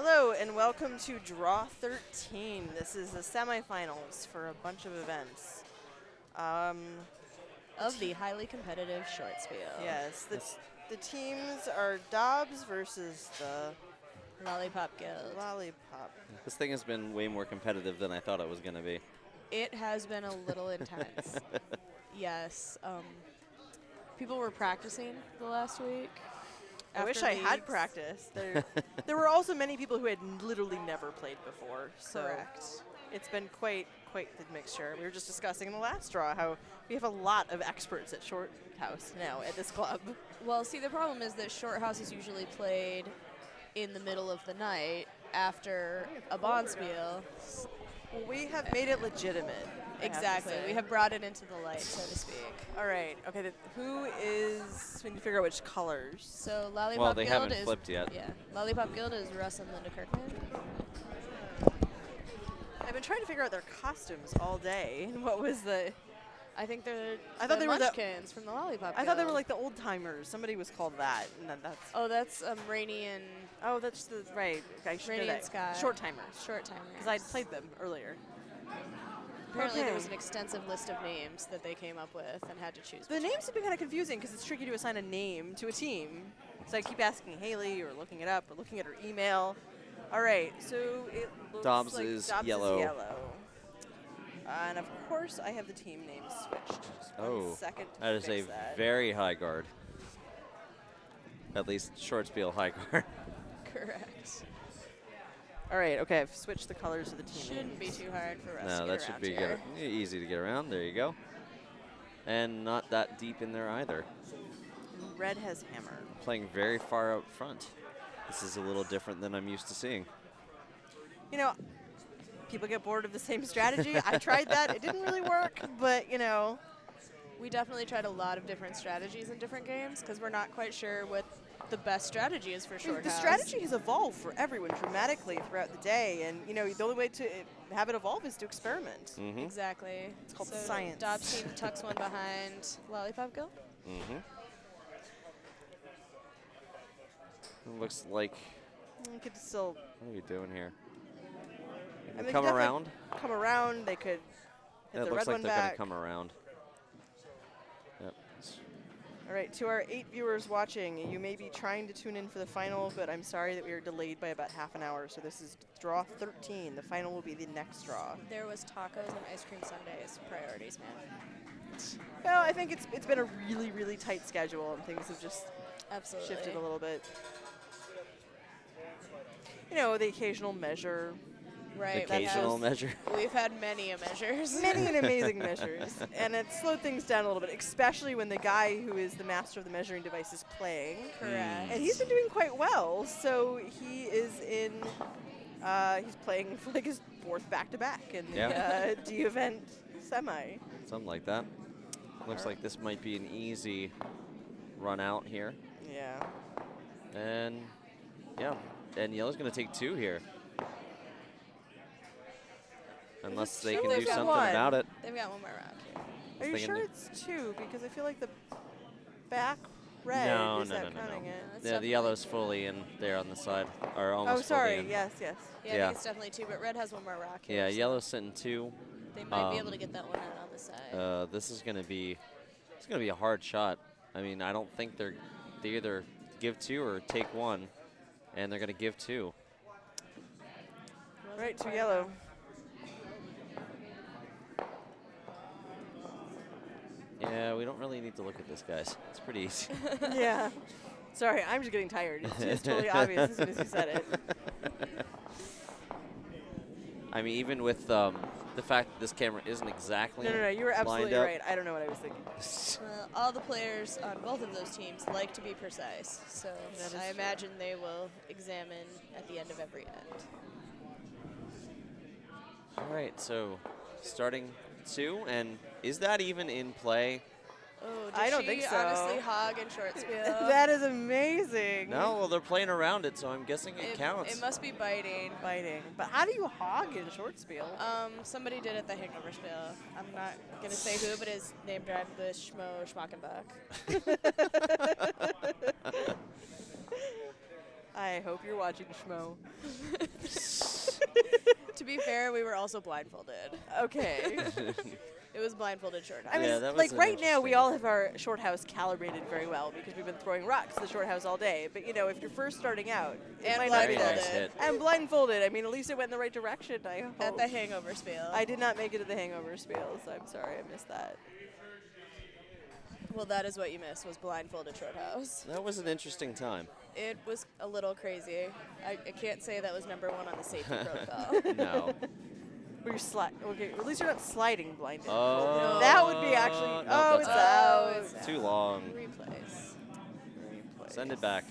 Hello and welcome to Draw 13. This is the semifinals for a bunch of events. Of the highly competitive Shortspiel. Yes, the teams are Dobbs versus the Lollipop Guild. Lollipop. This thing has been way more competitive than I thought it was going to be. It has been a little intense. Yes. People were practicing the last week. I wish after I had leagues. practiced. There were also many people who had literally never played before. So Correct. it's been quite the mixture. We were just discussing in the last draw how we have a lot of experts at Short House now at this club. Well, see, the problem is that Short House is usually played in the middle of the night after a Bonspiel. Well, we have made it legitimate. I have to Exactly. say. We have brought it into the light, so to speak. All right. Okay. Who is? We need to figure out which colors. So Lollipop Well, they Guild haven't is flipped yet. Yeah. Lollipop Guild is Russ and Linda Kirkman. I've been trying to figure out their costumes all day. And what was the? I think they're I thought the they were the- Munchkins from the Lollipop I thought they were Guild. like the old timers. Somebody was called that. And then that's. Oh, that's Rainy and Oh, that's the right. I should know Rainy and that. Sky. Short timers. Short Timers. Because I'd played them earlier. Apparently there Okay. was an extensive list of names that they came up with and had to choose. The which names have been kind of confusing because it's tricky to assign a name to a team. So I keep asking Haley or looking it up or looking at her email. All right, so it looks Dobbs like is Dobbs yellow. Is yellow. And of course, I have the team names switched. Just 1 second to that is fix a that. very high guard. At least Shortspiel high guard. Correct. All right, okay, I've switched the colors of the team Shouldn't be names. too hard for us No, to that get should around be here. easy to get around. There you go. And not that deep in there either. And red has hammer. Playing very far up front. This is a little different than I'm used to seeing. You know, people get bored of the same strategy. I tried that. It didn't really work, but, you know. We definitely tried a lot of different strategies in different games because we're not quite sure what the best strategy is for Short The House. strategy has evolved for everyone dramatically throughout the day, and you know the only way to have it evolve is to experiment. Mm-hmm. Exactly. It's called so science. Dobbs team tucks one behind Lollipop Guild. Mm-hmm. It looks like. You could still. What are we doing here? I mean, they Come could definitely around. Come around. They could hit Yeah, the it looks red like one they're going back. to come around. Yep. All right, to our 8 viewers watching, you may be trying to tune in for the final, but I'm sorry that we are delayed by about half an hour. So this is draw 13. The final will be the next draw. There was tacos and ice cream sundaes. Priorities, man. Well, I think it's been a really tight schedule, and things have just Absolutely. shifted a little bit. You know, the occasional measure. Right. That's Occasional just- measure. We've had many measures. Many and amazing measures. And it slowed things down a little bit, especially when the guy who is the master of the measuring device is playing. Correct. And he's been doing quite well. So he is in, he's playing for like his 4th back-to-back in the D event semi. Something like that. Looks like this might be an easy run out here. Yeah. And yeah, and yellow's going to take 2 here. Unless they can do They've got something one. about it. They've got one more round here. Are you Thinking sure they- it's 2? Because I feel like the back red No, is no, that no, no, counting no. it. That's Yeah, the definitely yellow's 2. fully in there on the side, or Oh, almost sorry. fully in. Yes. Yeah, I Yeah. think it's definitely 2, but red has one more rock here. Yeah, so yellow's sitting 2. They might be able to get that one out on the side. This is going to be, it's going to be a hard shot. I mean, I don't think they either give 2 or take 1, and they're going to give 2. Right, 2 yellow. Yeah, we don't really need to look at this, guys. It's pretty easy. Yeah. Sorry, I'm just getting tired. It's totally obvious as soon as you said it. I mean, even with the fact that this camera isn't exactly No, you were absolutely lined up. right. I don't know what I was thinking. Well, all the players on both of those teams like to be precise, so That is I true. imagine they will examine at the end of every end. All right, so starting 2, and is that even in play? Oh, did I don't she think so. honestly hog and Shortspiel? That is amazing. No, well, they're playing around it, so I'm guessing it counts. It must be biting. Biting. But how do you hog in Shortspiel? Somebody did at the Hangover Spiel. I'm not going to say who, but his name drive the Schmo Schmackenbach. I hope you're watching, Schmo. To be fair, we were also blindfolded. Okay. It was blindfolded short house. I mean, Yeah, that was like an right now, we interesting- all have our short house calibrated very well because we've been throwing rocks to the short house all day. But you know, if you're first starting out, it And might not be Very that. nice hit. And blindfolded. I mean, at least it went in the right direction. I hope. At the hangover spiel. I did not make it to the hangover spiel, so I'm sorry I missed that. Well, that is what you missed, was blindfolded short house. That was an interesting time. It was a little crazy. I can't say that was number one on the safety protocol. No. Where you're okay, at least you're not sliding blinded. Oh. That would be actually. No, Oh, that's it's out. out. It's Too long. Replays. Send it back.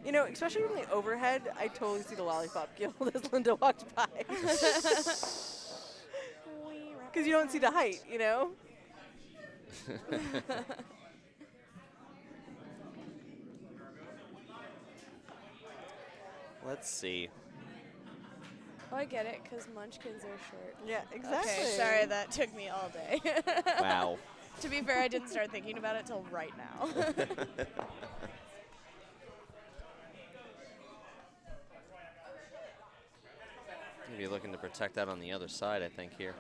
You know, especially from the overhead, I totally see the lollipop guild as Linda walked by. Because you don't see the height, you know? Let's see. Oh, I get it, because munchkins are short. Yeah, exactly. Okay, sorry, that took me all day. Wow. To be fair, I didn't start thinking about it till right now. Maybe looking to protect that on the other side, I think, here.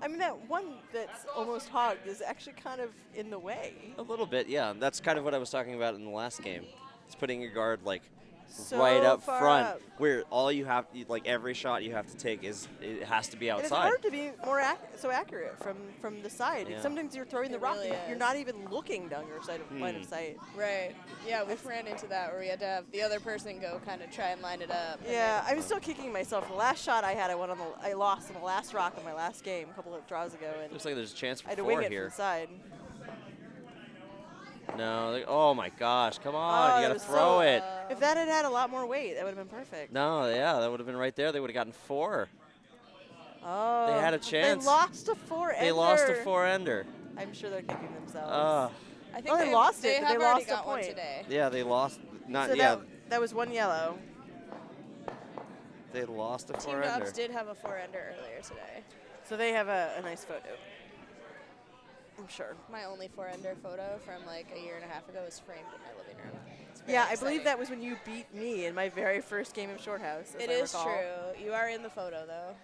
I mean, that one that's almost hogged is actually kind of in the way. A little bit, yeah. That's kind of what I was talking about in the last game. It's putting your guard, like, So right up far front, up. where all you have, like, every shot you have to take is, it has to be And it's outside. hard to be more so accurate from the side. Yeah. Sometimes you're throwing the It rock really and you're is. not even looking down your side of line of sight. Right. Yeah, we've ran into that where we had to have the other person go kind of try and line it up. and Yeah, I'm still kicking myself. The last shot I had, I lost on the last rock of my last game a couple of draws ago, and Looks like there's a chance I for had to 4 wing it here. from the side. No, oh my gosh, come on, Oh, you that gotta was throw so- it. If that had had a lot more weight, that would have been perfect. No, yeah, that would have been right there. They would have gotten 4. Oh, They had a chance. They lost a 4-ender. They lost a 4-ender. I'm sure they're kicking themselves. I think Oh, they lost it, but have they already lost a got one point. today. Yeah, they lost. Not So yeah, that was one yellow. they lost a Team 4-ender. Dubs did have a 4-ender earlier today. So they have a nice photo. I'm sure. My only 4-ender photo from like a year and a half ago is framed in my living room. It's very Yeah, I exciting. believe that was when you beat me in my very first game of Short House. as It I is recall. true. You are in the photo though.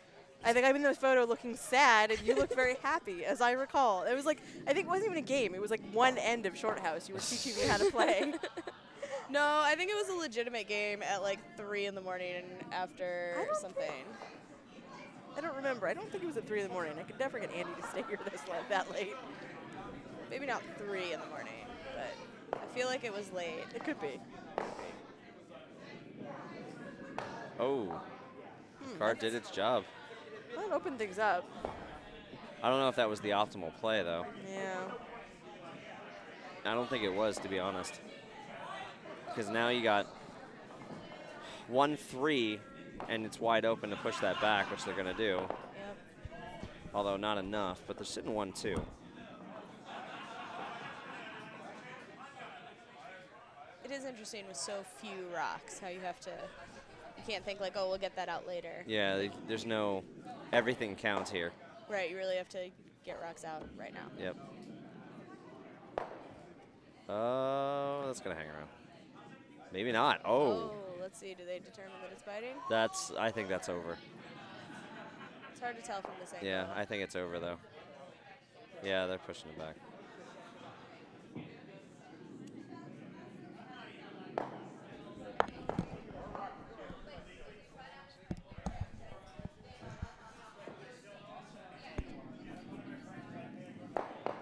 I think I'm in the photo looking sad, and you look very happy, as I recall. It was like, I think it wasn't even a game. It was like one end of Short House. You were teaching me how to play. No, I think it was a legitimate game at like 3 in the morning after I don't something. I don't remember. I don't think it was at 3 in the morning. I could never get Andy to stay here that late. Maybe not 3 in the morning, but I feel like it was late. It could be. Oh, card did its job. Well, it opened things up. I don't know if that was the optimal play though. Yeah. I don't think it was, to be honest. Because now you got 1-3, and it's wide open to push that back, which they're going to do. Yep. Although not enough, but they're sitting 1-2. It is interesting with so few rocks how you have to. You can't think like, oh, we'll get that out later. Yeah, there's no, everything counts here. Right, you really have to get rocks out right now. Yep. Oh, that's going to hang around. Maybe not. Oh. Let's see. Do they determine that it's biting? I think that's over. It's hard to tell from this angle. Yeah, I think it's over though. Yeah, they're pushing it back.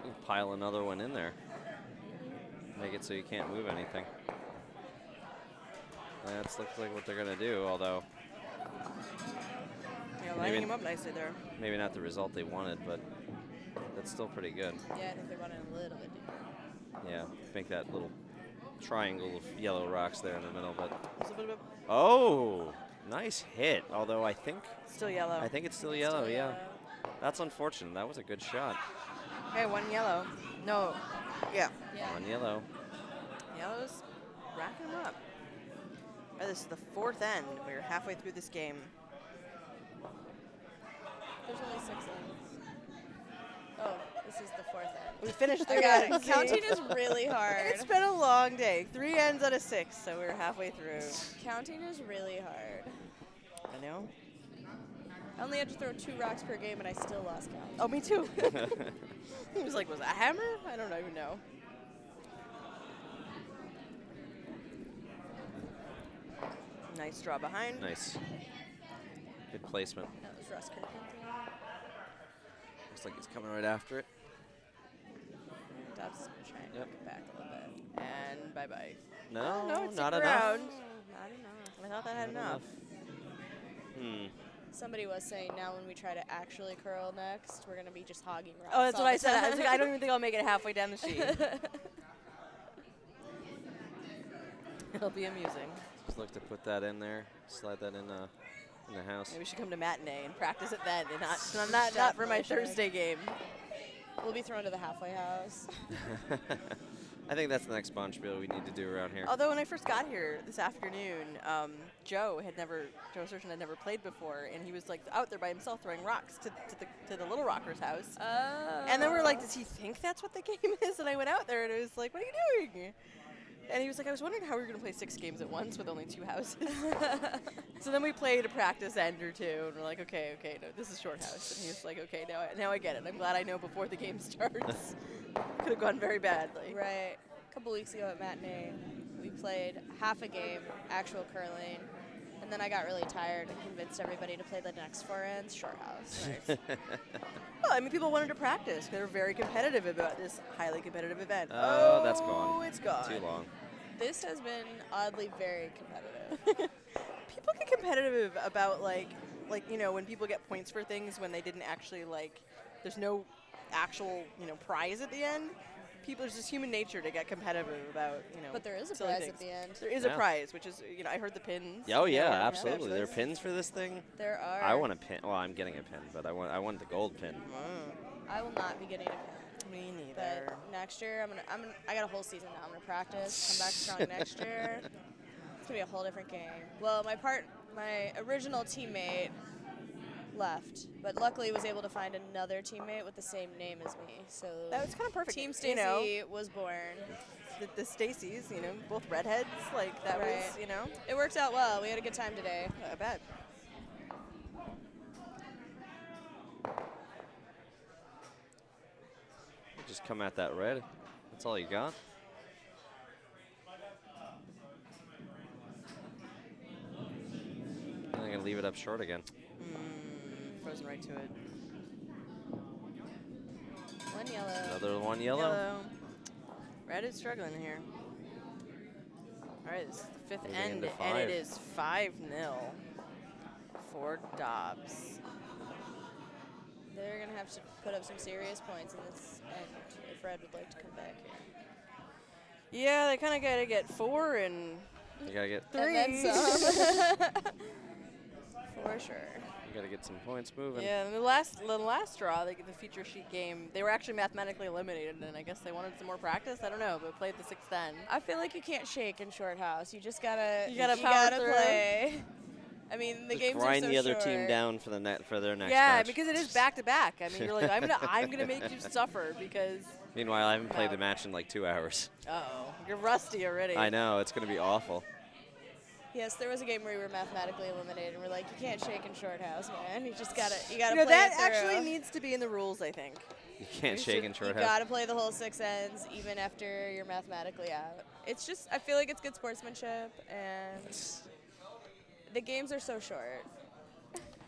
You can pile another one in there. Make it so you can't move anything. That looks like what they're gonna do, although Yeah, lining him up nicely there. maybe not the result they wanted, but that's still pretty good. Yeah, I think they're running a little bit deeper. Yeah, make that little triangle of yellow rocks there in the middle, but It's a bit of oh, nice hit. Although I think still yellow. it's still yellow. Still Yeah, yellow. that's unfortunate. That was a good shot. Okay, one yellow. No. Yeah. Yeah. One yellow. Yellow's racking them up. Oh, this is the 4th end. We're halfway through this game. There's only 6 ends. We finished 3 I got ends. it. Counting is really hard. It's been a long day. 3 ends out of 6, so we're halfway through. Counting is really hard. I know. I only had to throw 2 rocks per game, and I still lost count. Oh, me too. He was like, was that a hammer? I don't even know. Nice draw behind. Nice. Good placement. That was Russ Kirkland. Looks like he's coming right after it. Dobbs is trying to Yep. knock it back a little bit. And bye-bye. No, no, it's not a enough. ground. Not enough. I thought that had Not enough. Somebody was saying now when we try to actually curl next, we're going to be just hogging rocks. Oh, that's all what I the said. I time. was like, I don't even think I'll make it halfway down the sheet. It'll be amusing. Just look to put that in there, slide that in the house. Maybe we should come to matinee and practice it then, and not for my Definitely should. Thursday game. We'll be thrown to the halfway house. I think that's the next Bonspiel we need to do around here. Although when I first got here this afternoon, Joe Surgeon had never played before, and he was like out there by himself throwing rocks to the Little Rockers house. Oh. And then we're like, does he think that's what the game is? And I went out there and it was like, what are you doing? And he was like, I was wondering how we were going to play 6 games at once with only 2 houses. So then we played a practice end or 2, and we're like, okay, no, this is short house. And he was like, okay, now I get it. I'm glad I know before the game starts. Could have gone very badly. Right. A couple weeks ago at matinee, we played half a game, actual curling, and then I got really tired and convinced everybody to play the next 4 ends, short house. Well, I mean, people wanted to practice. They're very competitive about this highly competitive event. Oh, that's gone. Oh, it's gone. Too long. This has been oddly very competitive. People get competitive about like when people get points for things when they didn't actually there's no actual prize at the end. It's just human nature to get competitive about But there is a silly prize things. at the end. There is Yeah. a prize, which is I heard the pins. Oh yeah, Yeah. absolutely. There are Yeah. pins for this thing. There are. I want a pin. Well, I'm getting a pin, but I want the gold pin. I will not be getting a pin. Me But neither. next year, I got a whole season now. I'm gonna practice, come back strong next year. It's gonna be a whole different game. Well, my original teammate left, but luckily was able to find another teammate with the same name as me. So That was kind of perfect. Team you Stacy know, was born. the Stacys, both redheads. That Right. was, It worked out well. We had a good time today. I bet. Just come at that red. That's all you got. And I'm gonna leave it up short again. Frozen right to it. One yellow. Another one yellow. Yellow. Red is struggling here. All right, this is the 5th Moving end, into and it 5. is 5-0 for Dobbs. They're gonna have to put up some serious points in this end if Red would like to come back here. Yeah, they kind of got to get 4 and You gotta get 3. And then some. For sure. you gotta get some points moving. Yeah, and the last draw, the feature sheet game, they were actually mathematically eliminated, and I guess they wanted some more practice. I don't know, but played the 6th end. I feel like you can't shake in short house. You just gotta. You gotta power through. play. I mean, the Just games grind are so the other short. team down for their next Yeah, match. because it is back to back. I mean, you're like, I'm gonna make you suffer because. Meanwhile, I haven't played the No. match in like 2 hours. Uh-oh, you're rusty already. I know, it's gonna be awful. Yes, there was a game where we were mathematically eliminated, and we're like, you can't shake in short house, man. You gotta You play know, that it through. actually needs to be in the rules, I think. You can't We shake should- in short You house. gotta play the whole 6 ends, even after you're mathematically out. It's just, I feel like it's good sportsmanship, and the games are so short.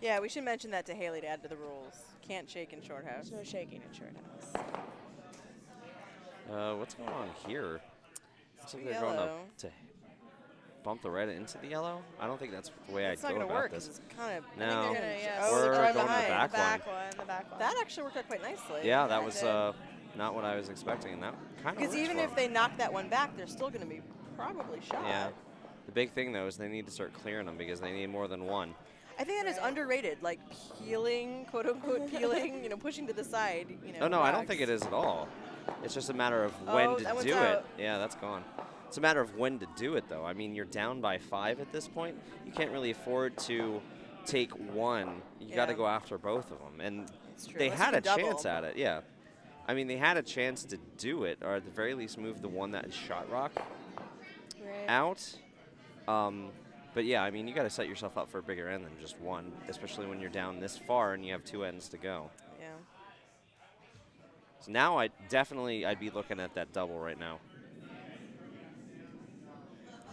Yeah, we should mention that to Haley to add to the rules. Can't shake in short house. There's no shaking in short house. What's going on here? Looks like they're Yellow. going to bump the red into the yellow. I don't think that's the way It's I'd not go gonna about work. this. It's kind of. No. They're gonna, yeah, Oh, We're they're going going to the behind. back The back one. That actually worked out quite nicely. Yeah, that was did. not what I was expecting, and that kind of Because even if they knock that one back, they're still going to be probably shot. Yeah. The big thing, though, is they need to start clearing them because they need more than one. I think that is underrated, like peeling, quote unquote peeling, pushing to the side. Oh, no, I don't rocks. think it is at all. It's just a matter of Oh, when that to one's do it. out. Yeah, that's gone. It's a matter of when to do it, though. I mean, you're down by 5 at this point. You can't really afford to take one. You got to Yeah. go after both of them. And It's true. they Unless you had a can chance double. at it, yeah. I mean, they had a chance to do it, or at the very least move the one that is shot rock out. But yeah, I mean, you got to set yourself up for a bigger end than just one, especially when you're down this far and you have 2 ends to go. Yeah. So now I'd be looking at that double right now.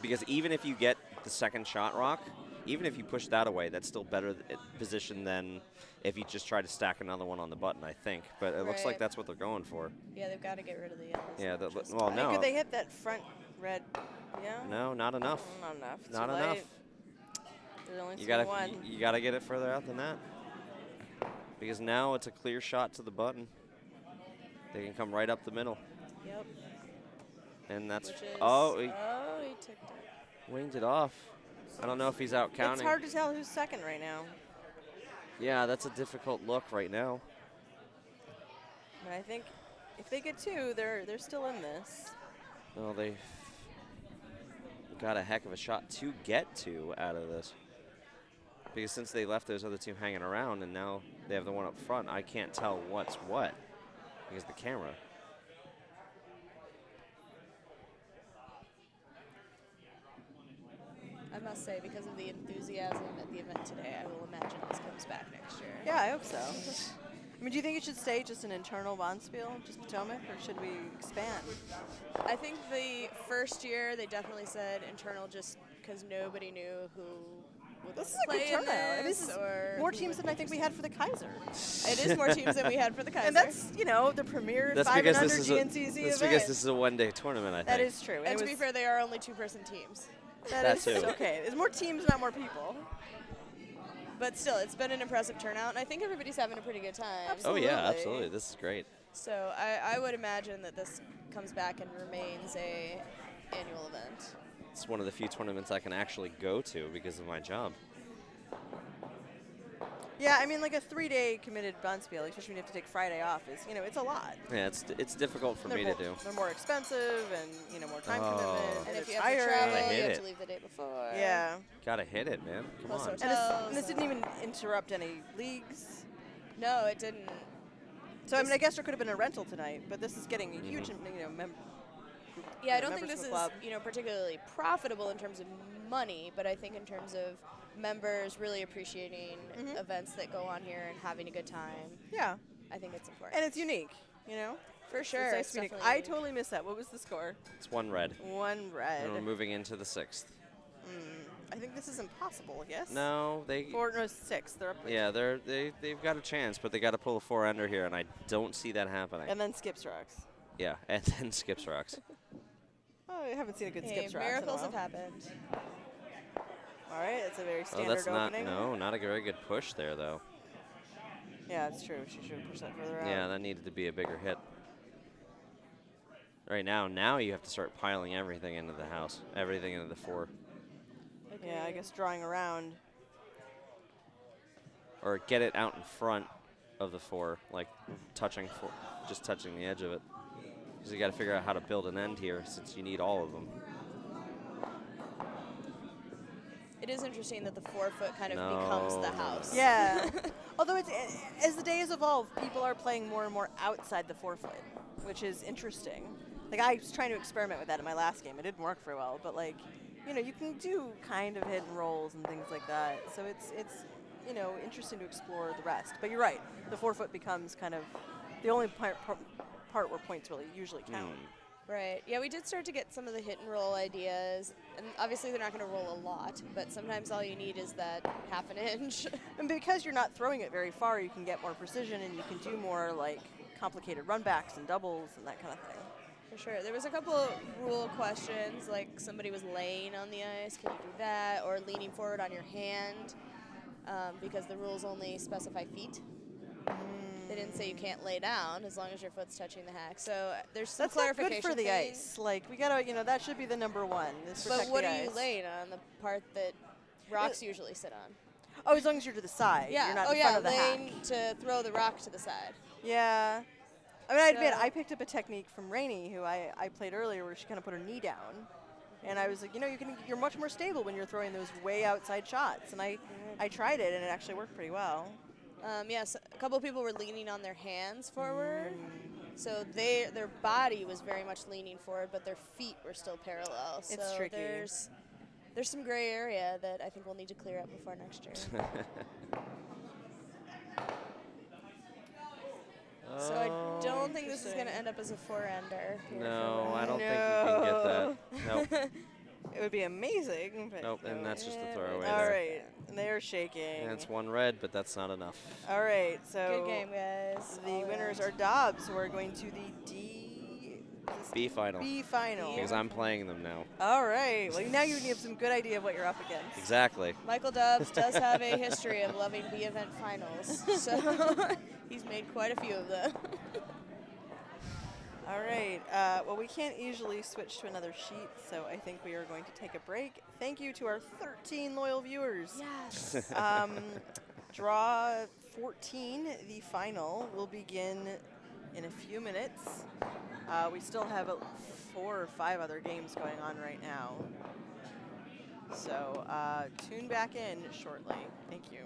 Because even if you get the second shot rock, even if you push that away, that's still better position than if you just try to stack another one on the button, I think. But it looks like that's what they're going for. Yeah, they've got to get rid of the yellows. Yeah, well, no. Could they hit that front red? Yeah. No, not enough. Not enough. Not Too enough. late. There's only one. You gotta get it further out than that. Because now it's a clear shot to the button. They can come right up the middle. Yep. And that's He ticked it. Winged it off. I don't know if he's out counting. It's hard to tell who's second right now. Yeah, that's a difficult look right now. But I think if they get 2, they're still in this. Well, they got a heck of a shot to get 2 out of this. Because since they left those other 2 hanging around and now they have the one up front, I can't tell what's what because of the camera. I must say, because of the enthusiasm at the event today, I will imagine this comes back next year. Yeah, I hope so. I mean, do you think it should stay just an internal Bonspiel, just Potomac, or should we expand? I think the first year they definitely said internal just because nobody knew who would This is a play good in turnout. And this this is or more who teams would than I be think we had for the Kaiser. It is more teams than we had for the Kaiser. And that's, you know, the premier That's 5 and because under this is GNCC that's event. because this is a one-day tournament, I think. That is true. And to be fair, they are only 2-person teams. that is too. okay. There's more teams, not more people. But still, it's been an impressive turnout, and I think everybody's having a pretty good time. Oh, yeah, Absolutely. absolutely. This is great. So I would imagine that this comes back and remains a annual event. It's one of the few tournaments I can actually go to because of my job. Yeah, I mean, like a 3-day committed Bonspiel, especially when you have to take Friday off, is, you know, it's a lot. Yeah, it's difficult for me to do. They're more expensive and, you know, more time commitment. And if it's you have to tiring. travel, I hate you have it. to leave the day before. Yeah. Gotta hit it, man. Come Plus on. hotel. And this didn't even interrupt any leagues. No, it didn't. So, I mean, I guess there could have been a rental tonight, but this is getting a huge, you know, Yeah, I don't think members this of the is, club. you know, particularly profitable in terms of money, but I think in terms of members really appreciating events that go on here and having a good time, Yeah. I think it's important. And it's unique, you know? For sure. It's nice It's to be unique. definitely I unique. totally missed that. What was the score? It's 1 red. 1 red. And we're moving into the 6th. I think this is impossible, yes? No, they. 6. They're up. Yeah, they've got a chance, but they got to pull a 4-ender here, and I don't see that happening. And then skips rocks. Yeah, and then skips rocks. Oh, I haven't seen a good Hey, skips rocks. miracles in a have while. happened. All right, it's a very Oh, standard that's not. opening. No, not a very good push there, though. Yeah, it's true. She should have pushed that further out. Yeah, that needed to be a bigger hit. Right now you have to start piling everything into the house, everything into the 4. Yeah, I guess drawing around. Or get it out in front of the 4, like just touching the edge of it. Because you got to figure out how to build an end here, since you need all of them. It is interesting that the 4-foot kind of becomes the house. Yeah. Although as the days evolve, people are playing more and more outside the 4-foot, which is interesting. Like, I was trying to experiment with that in my last game. It didn't work very well, but, like, you know, you can do kind of hidden rolls and things like that. So it's you know, interesting to explore the rest. But you're right. The 4-foot becomes kind of the only part where points really usually count. Right. Yeah, we did start to get some of the hit and roll ideas. And obviously they're not going to roll a lot, but sometimes all you need is that half an inch. And because you're not throwing it very far, you can get more precision and you can do more, like, complicated runbacks and doubles and that kind of thing. For sure. There was a couple of rule questions, like somebody was laying on the ice, can you do that? Or leaning forward on your hand, because the rules only specify feet. They didn't say you can't lay down as long as your foot's touching the hack. So there's some That's not clarification good for the things. ice. Like, we gotta, you know, that should be the number one. Is But protect what the are you ice. laying on? The part that rocks usually sit on. Oh, as long as you're to the side. Yeah. You're not Oh in yeah, front of the laying hack. to throw the rock to the side. Yeah. I mean, I admit, So- I picked up a technique from Rainey, who I played earlier, where she kind of put her knee down. And I was like, you know, you're much more stable when you're throwing those way outside shots. And I tried it, and it actually worked pretty well. Yes, a couple people were leaning on their hands forward. So their body was very much leaning forward, but their feet were still parallel. It's so tricky. There's some gray area that I think we'll need to clear up before next year. So I don't think this is going to end up as a 4-ender. No, I don't think you can get that. Nope. It would be amazing. But Nope, and that's just a throwaway All there. right, and they are shaking. And it's 1 red, but that's not enough. All right, so Good game, guys. the All winners around. are Dobbs, who are going to the B final. B final. Because I'm playing them now. All right. Well, now you have some good idea of what you're up against. Exactly. Michael Dobbs does have a history of loving B event finals, so he's made quite a few of them. All right. Well, we can't easily switch to another sheet, so I think we are going to take a break. Thank you to our 13 loyal viewers. Yes. Draw 14, the final, will begin in a few minutes. We still have 4 or 5 other games going on right now. So tune back in shortly. Thank you.